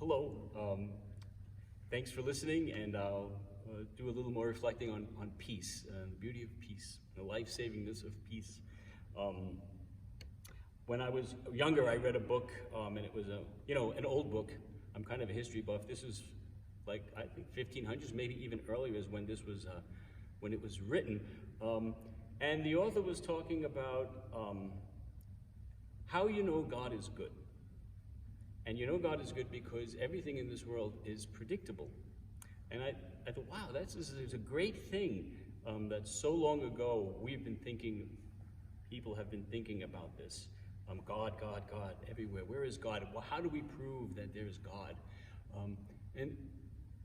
Hello. Thanks for listening, and I'll do a little more reflecting on peace, the beauty of peace, the life-savingness of peace. When I was younger, I read a book, and it was an old book. I'm kind of a history buff. This was like, I think 1500s, maybe even earlier is when this was, when it was written. And the author was talking about how you know God is good. And you know God is good because everything in this world is predictable. And I thought, wow, this is a great thing that so long ago people have been thinking about this. God, God, God, everywhere. Where is God? Well, how do we prove that there is God?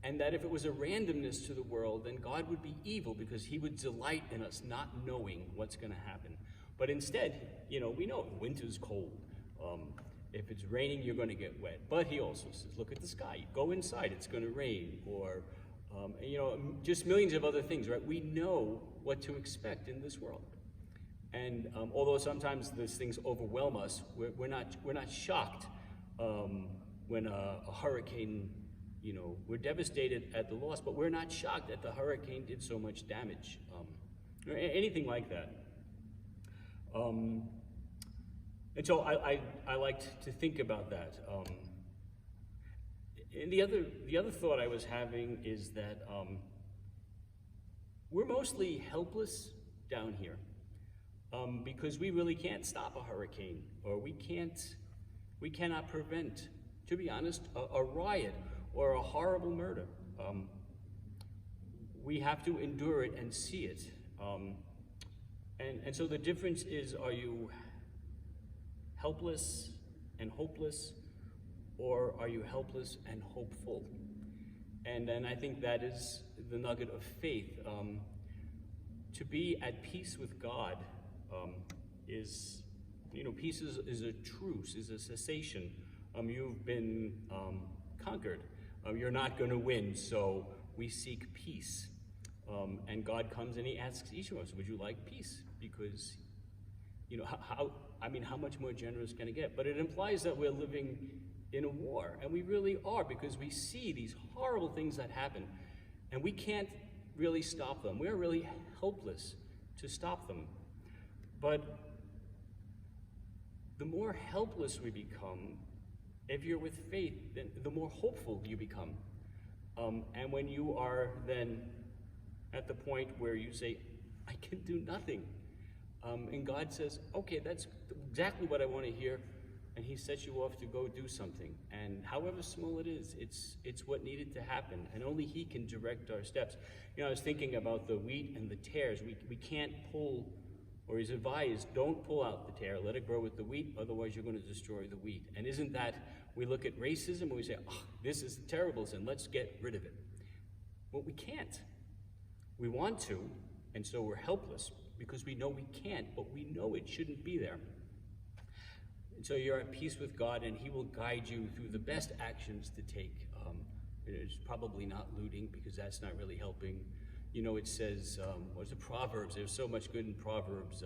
And that if it was a randomness to the world, then God would be evil because he would delight in us not knowing what's going to happen. But instead, we know winter's cold. If it's raining, you're going to get wet. But he also says, look at the sky. Go inside, it's going to rain. Or, just millions of other things, right? We know what to expect in this world. And although sometimes those things overwhelm us, we're not shocked when a hurricane, we're devastated at the loss, but we're not shocked that the hurricane did so much damage, or anything like that. And so I liked to think about that. And the other thought I was having is that we're mostly helpless down here because we really can't stop a hurricane, or we cannot prevent, to be honest, a riot or a horrible murder. We have to endure it and see it. And so the difference is, are you helpless and hopeless, or are you helpless and hopeful? And I think that is the nugget of faith. To be at peace with God is, peace is a truce, is a cessation. You've been conquered. You're not going to win, so we seek peace. And God comes and he asks each of us, would you like peace? Because, how much more generous can it get? But it implies that we're living in a war, and we really are, because we see these horrible things that happen, and we can't really stop them. We're really helpless to stop them. But the more helpless we become, if you're with faith, then the more hopeful you become. And when you are then at the point where you say, I can do nothing, and God says, okay, that's exactly what I want to hear, and he sets you off to go do something. And however small it is, it's what needed to happen, and only he can direct our steps. I was thinking about the wheat and the tares. We can't pull, or he's advised, don't pull out the tare, let it grow with the wheat, otherwise you're going to destroy the wheat. And isn't that, we look at racism and we say, oh, this is a terrible sin, let's get rid of it. Well, we can't. We want to, and so we're helpless, because we know we can't, but we know it shouldn't be there. And so you're at peace with God, and he will guide you through the best actions to take. It's probably not looting, because that's not really helping. It says, what's it, Proverbs? There's so much good in Proverbs.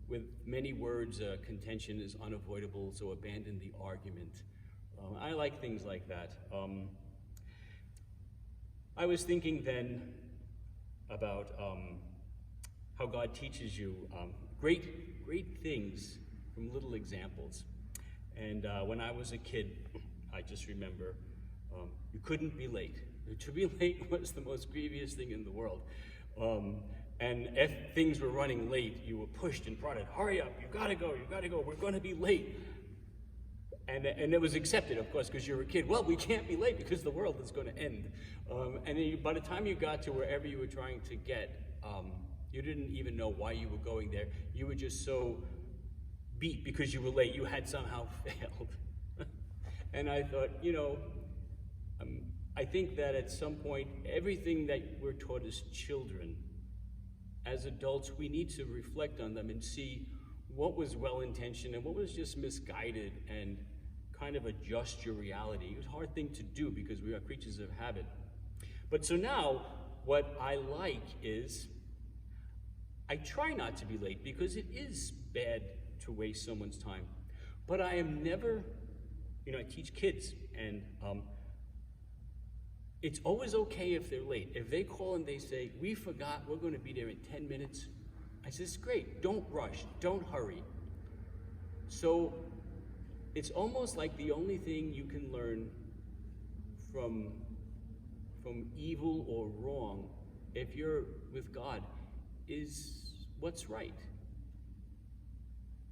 With many words, contention is unavoidable, so abandon the argument. I like things like that. I was thinking then about how God teaches you great things from little examples. And when I was a kid, I just remember you couldn't be late. To be late was the most grievous thing in the world. And if things were running late, you were pushed and prodded, hurry up, you gotta go, we're gonna be late. And it was accepted, of course, because you're a kid. Well, we can't be late because the world is going to end. And then by the time you got to wherever you were trying to get, you didn't even know why you were going there. You were just so beat because you were late. You had somehow failed. And I thought, I think that at some point, everything that we're taught as children, as adults, we need to reflect on them and see what was well-intentioned and what was just misguided, and kind of adjust your reality. It was a hard thing to do because we are creatures of habit. But so now, what I like is, I try not to be late because it is bad to waste someone's time. But I am never I teach kids, and it's always okay if they're late. If they call and they say, we forgot, we're going to be there in 10 minutes, I says, great, don't rush, don't hurry. So it's almost like the only thing you can learn from evil or wrong, if you're with God, is what's right.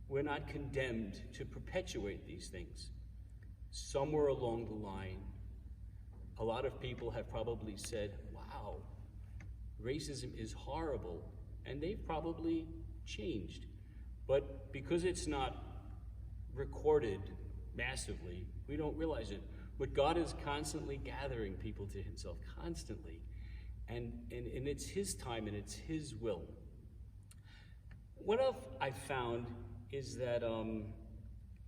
We're not condemned to perpetuate these things. Somewhere along the line, a lot of people have probably said, wow, racism is horrible, and they've probably changed. But because it's not recorded massively, we don't realize it. But God is constantly gathering people to himself, constantly. And it's his time and it's his will. What I've found is that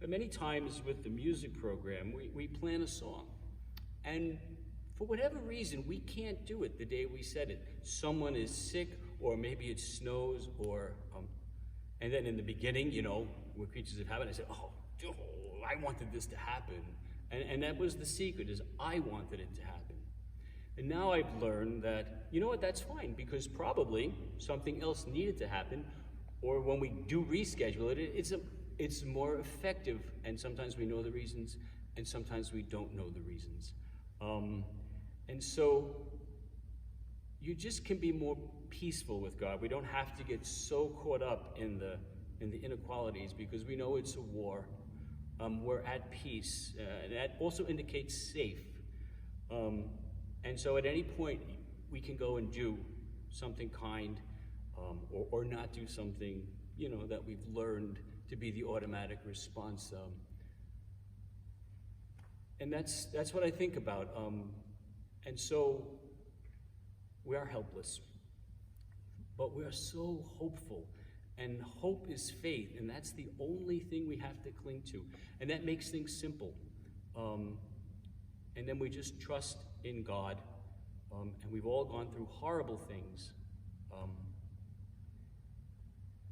many times with the music program, we plan a song. And for whatever reason, we can't do it the day we said it. Someone is sick, or maybe it snows, or, and then in the beginning, we're creatures of habit. I said, oh, I wanted this to happen. And that was the secret, is I wanted it to happen. And now I've learned that, that's fine, because probably something else needed to happen, or when we do reschedule it, it's more effective, and sometimes we know the reasons, and sometimes we don't know the reasons. And so you just can be more peaceful with God. We don't have to get so caught up in the inequalities, because we know it's a war. We're at peace, and that also indicates safe. And so at any point, we can go and do something kind, or not do something, that we've learned to be the automatic response. And that's what I think about. And so we are helpless, but we are so hopeful. And hope is faith, and that's the only thing we have to cling to. And that makes things simple. And then we just trust in God. And we've all gone through horrible things.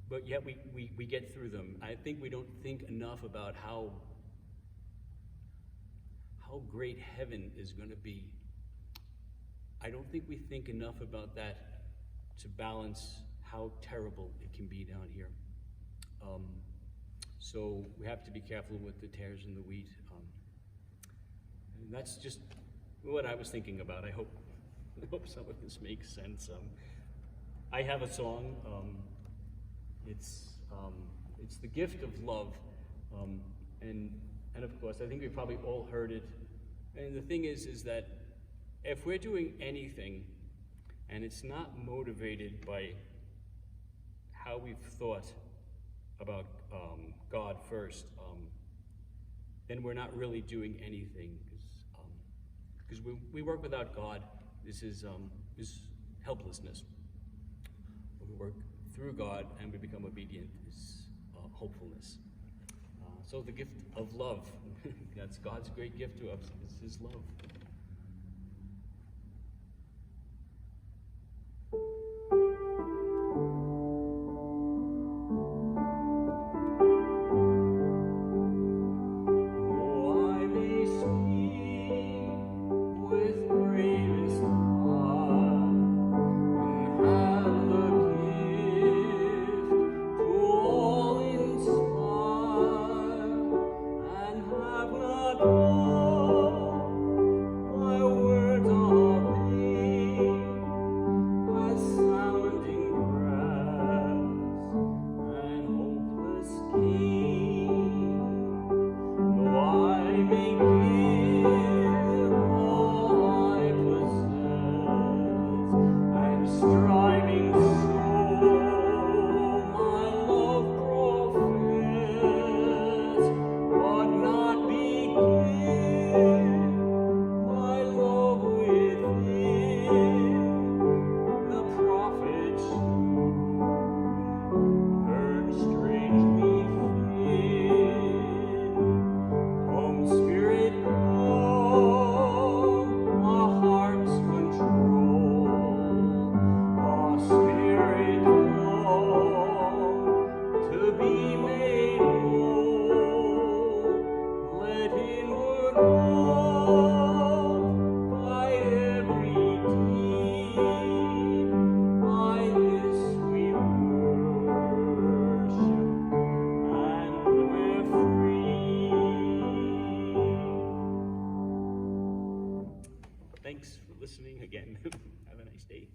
But yet we get through them. I think we don't think enough about how great heaven is going to be. I don't think we think enough about that to balance how terrible it can be down here. So we have to be careful with the tares and the wheat. And that's just what I was thinking about. I hope some of this makes sense. I have a song. It's the gift of love. And of course, I think we've probably all heard it. And the thing is that if we're doing anything and it's not motivated by how we've thought about God first, then we're not really doing anything. Because we work without God, this is helplessness. When we work through God and we become obedient, is hopefulness. So the gift of love, that's God's great gift to us, is his love. Thanks for listening again. Have a nice day.